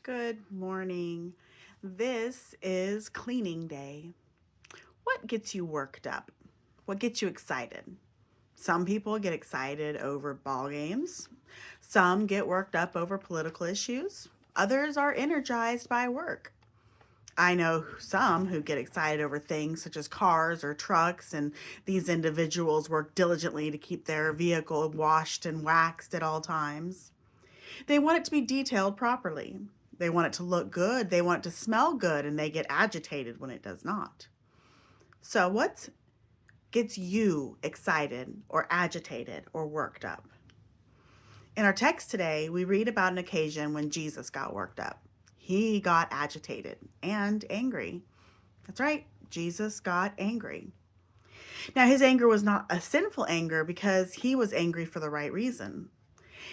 Good morning. This is cleaning day. What gets you worked up? What gets you excited? Some people get excited over ball games. Some get worked up over political issues. Others are energized by work. I know some who get excited over things such as cars or trucks, and these individuals work diligently to keep their vehicle washed and waxed at all times. They want it to be detailed properly. They want it to look good. They want it to smell good, and they get agitated when it does not. So, what gets you excited or agitated or worked up? In our text today, we read about an occasion when Jesus got worked up. He got agitated and angry. That's right, Jesus got angry. Now, his anger was not a sinful anger because he was angry for the right reason.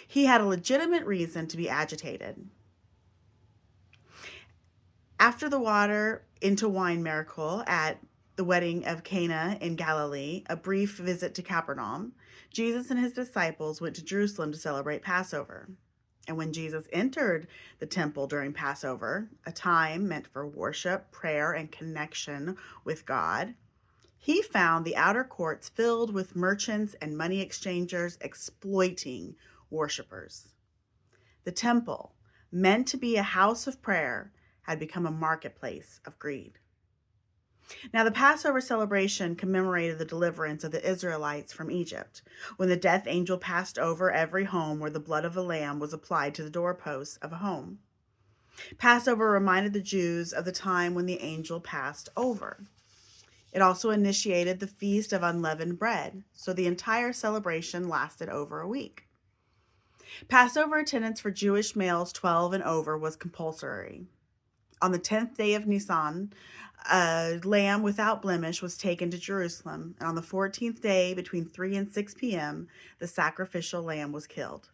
He had a legitimate reason to be agitated. After the water into wine miracle at the wedding of Cana in Galilee, a brief visit to Capernaum, Jesus and his disciples went to Jerusalem to celebrate Passover. And when Jesus entered the temple during Passover, a time meant for worship, prayer, and connection with God, he found the outer courts filled with merchants and money exchangers exploiting worshipers. The temple, meant to be a house of prayer, had become a marketplace of greed. Now, the Passover celebration commemorated the deliverance of the Israelites from Egypt, when the death angel passed over every home where the blood of a lamb was applied to the doorposts of a home. Passover reminded the Jews of the time when the angel passed over. It also initiated the Feast of Unleavened Bread, so the entire celebration lasted over a week. Passover attendance for Jewish males 12 and over was compulsory. On the 10th day of Nisan, a lamb without blemish was taken to Jerusalem, and on the 14th day, between 3 and 6 p.m., the sacrificial lamb was killed.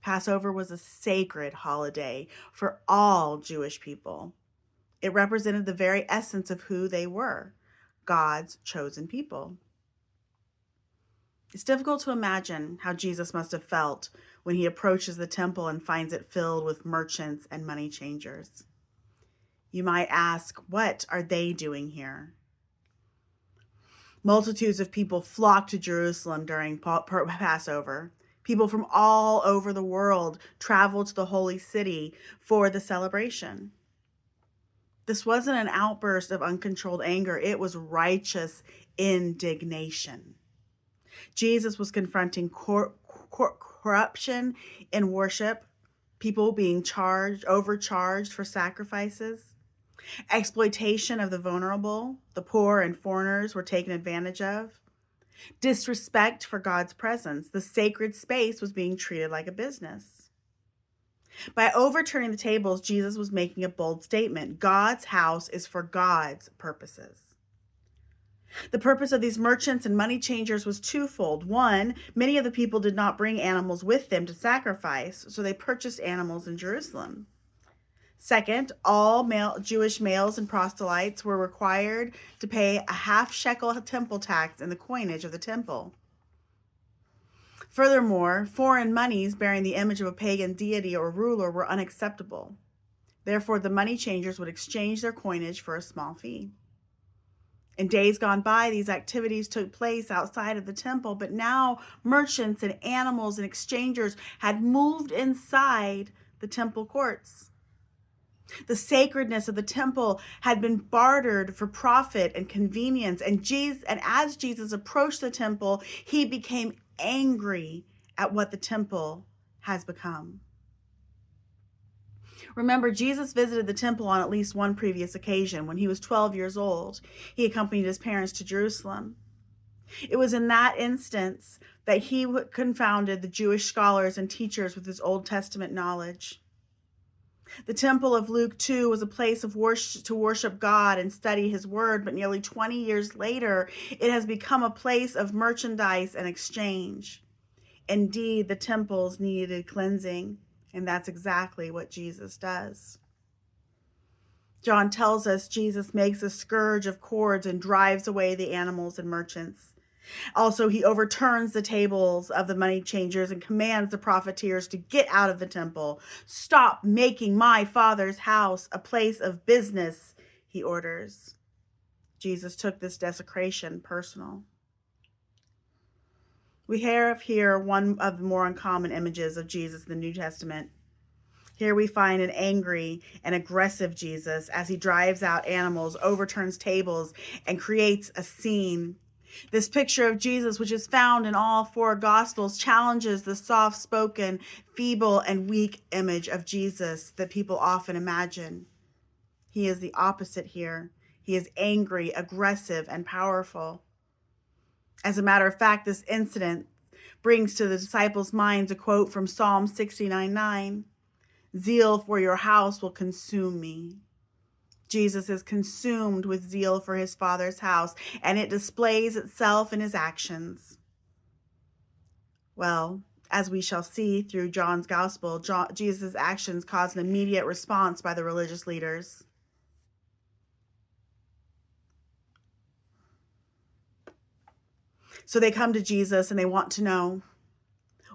Passover was a sacred holiday for all Jewish people. It represented the very essence of who they were, God's chosen people. It's difficult to imagine how Jesus must have felt when he approaches the temple and finds it filled with merchants and money changers. You might ask, what are they doing here? Multitudes of people flocked to Jerusalem during Passover. People from all over the world traveled to the holy city for the celebration. This wasn't an outburst of uncontrolled anger, it was righteous indignation. Jesus was confronting corruption in worship, people being overcharged for sacrifices, exploitation of the vulnerable, the poor and foreigners were taken advantage of, disrespect for God's presence. The sacred space was being treated like a business. By overturning the tables, Jesus was making a bold statement. God's house is for God's purposes. The purpose of these merchants and money changers was twofold. One, many of the people did not bring animals with them to sacrifice, so they purchased animals in Jerusalem. Second, all Jewish males and proselytes were required to pay a half shekel temple tax in the coinage of the temple. Furthermore, foreign monies bearing the image of a pagan deity or ruler were unacceptable. Therefore, the money changers would exchange their coinage for a small fee. In days gone by, these activities took place outside of the temple, but now merchants and animals and exchangers had moved inside the temple courts. The sacredness of the temple had been bartered for profit and convenience, and as Jesus approached the temple, he became angry at what the temple has become. Remember, Jesus visited the temple on at least one previous occasion when he was 12 years old. He accompanied his parents to Jerusalem. It was in that instance that he confounded the Jewish scholars and teachers with his Old Testament knowledge. The temple of Luke 2 was a place of worship to worship God and study his word, but nearly 20 years later, it has become a place of merchandise and exchange. Indeed, the temples needed cleansing. And that's exactly what Jesus does. John tells us Jesus makes a scourge of cords and drives away the animals and merchants. Also, he overturns the tables of the money changers and commands the profiteers to get out of the temple. Stop making my Father's house a place of business, he orders. Jesus took this desecration personal. We have here one of the more uncommon images of Jesus in the New Testament. Here we find an angry and aggressive Jesus as he drives out animals, overturns tables, and creates a scene. This picture of Jesus, which is found in all four Gospels, challenges the soft-spoken, feeble, and weak image of Jesus that people often imagine. He is the opposite here. He is angry, aggressive, and powerful. As a matter of fact, this incident brings to the disciples' minds a quote from Psalm 69:9. Zeal for your house will consume me. Jesus is consumed with zeal for his Father's house, and it displays itself in his actions. Well, as we shall see through John's Gospel, Jesus' actions cause an immediate response by the religious leaders. So they come to Jesus and they want to know,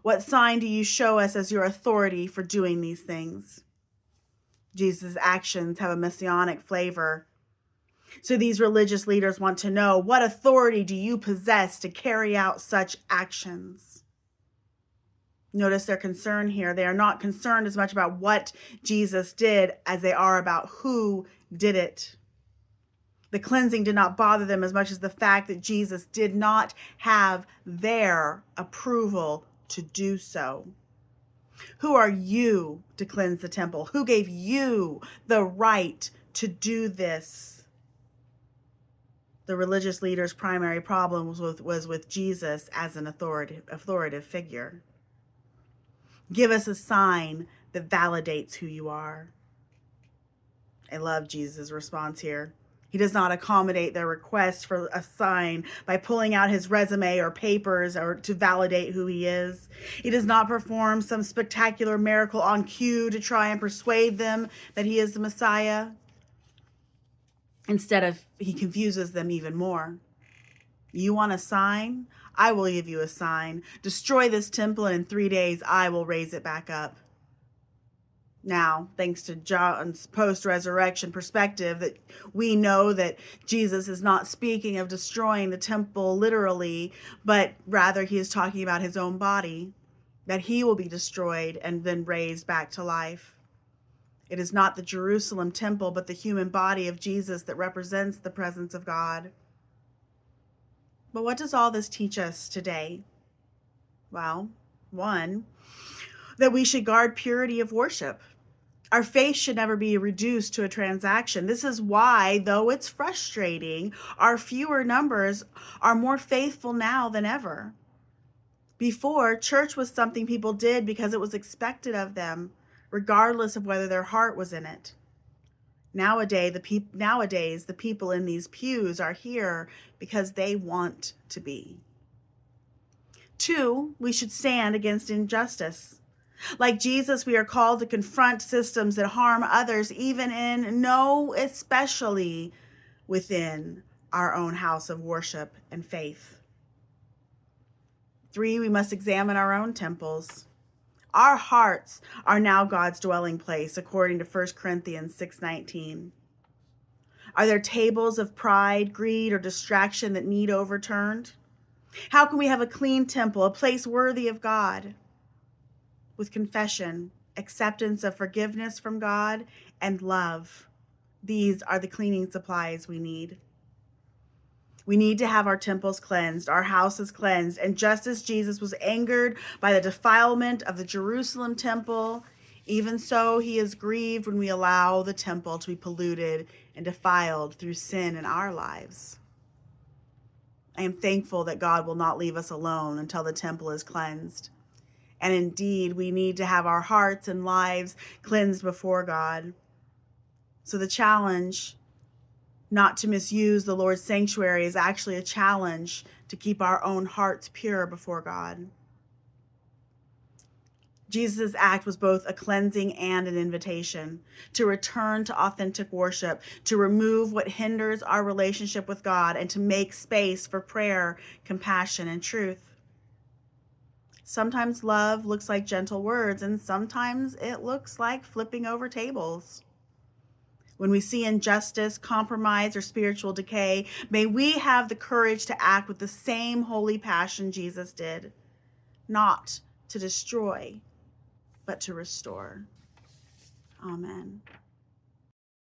what sign do you show us as your authority for doing these things? Jesus' actions have a messianic flavor. So these religious leaders want to know, what authority do you possess to carry out such actions? Notice their concern here. They are not concerned as much about what Jesus did as they are about who did it. The cleansing did not bother them as much as the fact that Jesus did not have their approval to do so. Who are you to cleanse the temple? Who gave you the right to do this? The religious leaders' primary problem was with Jesus as an authoritative figure. Give us a sign that validates who you are. I love Jesus' response here. He does not accommodate their request for a sign by pulling out his resume or papers or to validate who he is. He does not perform some spectacular miracle on cue to try and persuade them that he is the Messiah. Instead, he confuses them even more. You want a sign? I will give you a sign. Destroy this temple, and in 3 days I will raise it back up. Now, thanks to John's post-resurrection perspective, that we know that Jesus is not speaking of destroying the temple literally, but rather he is talking about his own body, that he will be destroyed and then raised back to life. It is not the Jerusalem temple, but the human body of Jesus that represents the presence of God. But what does all this teach us today? Well, one, that we should guard purity of worship. Our faith should never be reduced to a transaction. This is why, though it's frustrating, our fewer numbers are more faithful now than ever. Before, church was something people did because it was expected of them, regardless of whether their heart was in it. Nowadays, the people in these pews are here because they want to be. Two, we should stand against injustice. Like Jesus, we are called to confront systems that harm others, even especially within our own house of worship and faith. Three, we must examine our own temples. Our hearts are now God's dwelling place, according to 1 Corinthians 6:19. Are there tables of pride, greed, or distraction that need overturned? How can we have a clean temple, a place worthy of God? With confession, acceptance of forgiveness from God, and love. These are the cleaning supplies we need. We need to have our temples cleansed, our houses cleansed, and just as Jesus was angered by the defilement of the Jerusalem temple, even so he is grieved when we allow the temple to be polluted and defiled through sin in our lives. I am thankful that God will not leave us alone until the temple is cleansed. And indeed, we need to have our hearts and lives cleansed before God. So the challenge not to misuse the Lord's sanctuary is actually a challenge to keep our own hearts pure before God. Jesus' act was both a cleansing and an invitation to return to authentic worship, to remove what hinders our relationship with God, and to make space for prayer, compassion, and truth. Sometimes love looks like gentle words, and sometimes it looks like flipping over tables. When we see injustice, compromise, or spiritual decay, may we have the courage to act with the same holy passion Jesus did, not to destroy, but to restore. Amen.